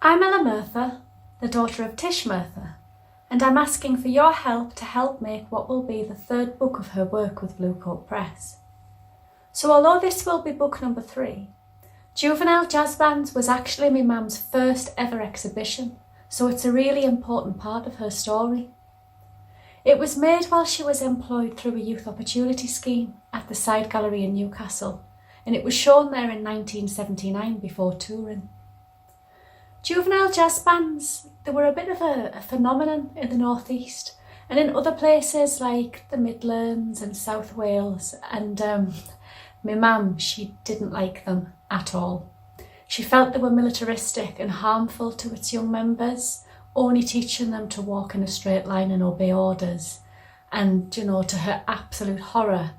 I'm Ella Murtha, the daughter of Tish Murtha, and I'm asking for your help to help make what will be the third book of her work with Bluecoat Press. So although this will be book number 3, Juvenile Jazz Bands was actually my mum's first ever exhibition, so it's a really important part of her story. It was made while she was employed through a youth opportunity scheme at the Side Gallery in Newcastle, and it was shown there in 1979 before touring. Juvenile jazz bands, they were a bit of a phenomenon in the North East and in other places like the Midlands and South Wales, and my mum, she didn't like them at all. She felt they were militaristic and harmful to its young members, only teaching them to walk in a straight line and obey orders. And, to her absolute horror,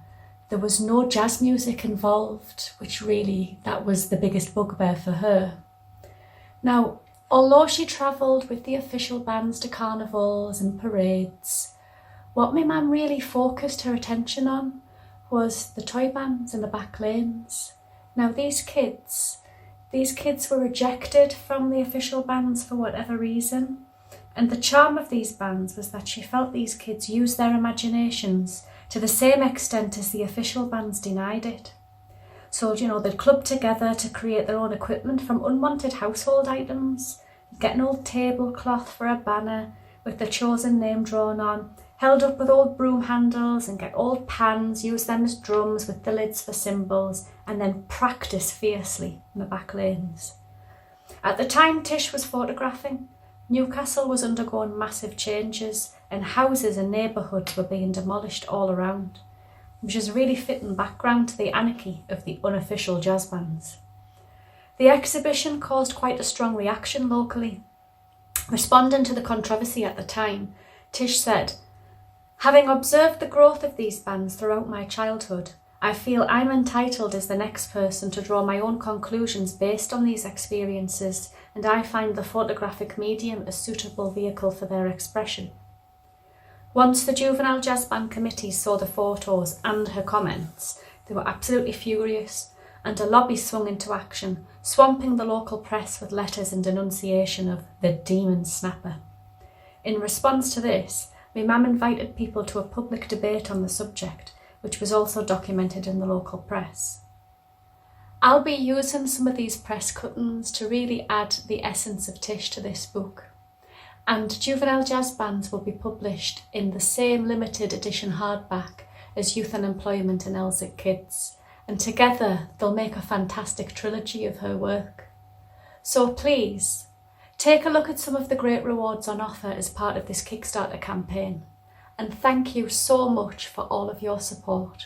there was no jazz music involved, which really, that was the biggest bugbear for her. Now, although she travelled with the official bands to carnivals and parades, what my mum really focused her attention on was the toy bands in the back lanes. Now these kids were rejected from the official bands for whatever reason, and the charm of these bands was that she felt these kids used their imaginations to the same extent as the official bands denied it. So, they'd club together to create their own equipment from unwanted household items, get an old tablecloth for a banner with the chosen name drawn on, held up with old broom handles, and get old pans, use them as drums with the lids for cymbals, and then practice fiercely in the back lanes. At the time Tish was photographing, Newcastle was undergoing massive changes and houses and neighbourhoods were being demolished all around, which is a really fitting background to the anarchy of the unofficial jazz bands. The exhibition caused quite a strong reaction locally. Responding to the controversy at the time, Tish said, "Having observed the growth of these bands throughout my childhood, I feel I'm entitled as the next person to draw my own conclusions based on these experiences, and I find the photographic medium a suitable vehicle for their expression." Once the Juvenile Jazz Band committee saw the photos and her comments, they were absolutely furious, and a lobby swung into action, swamping the local press with letters in denunciation of the demon snapper. In response to this, my mum invited people to a public debate on the subject, which was also documented in the local press. I'll be using some of these press cuttings to really add the essence of Tish to this book. And Juvenile Jazz Bands will be published in the same limited edition hardback as Youth and Employment and Elsick Kids, and together they'll make a fantastic trilogy of her work. So please, take a look at some of the great rewards on offer as part of this Kickstarter campaign, and thank you so much for all of your support.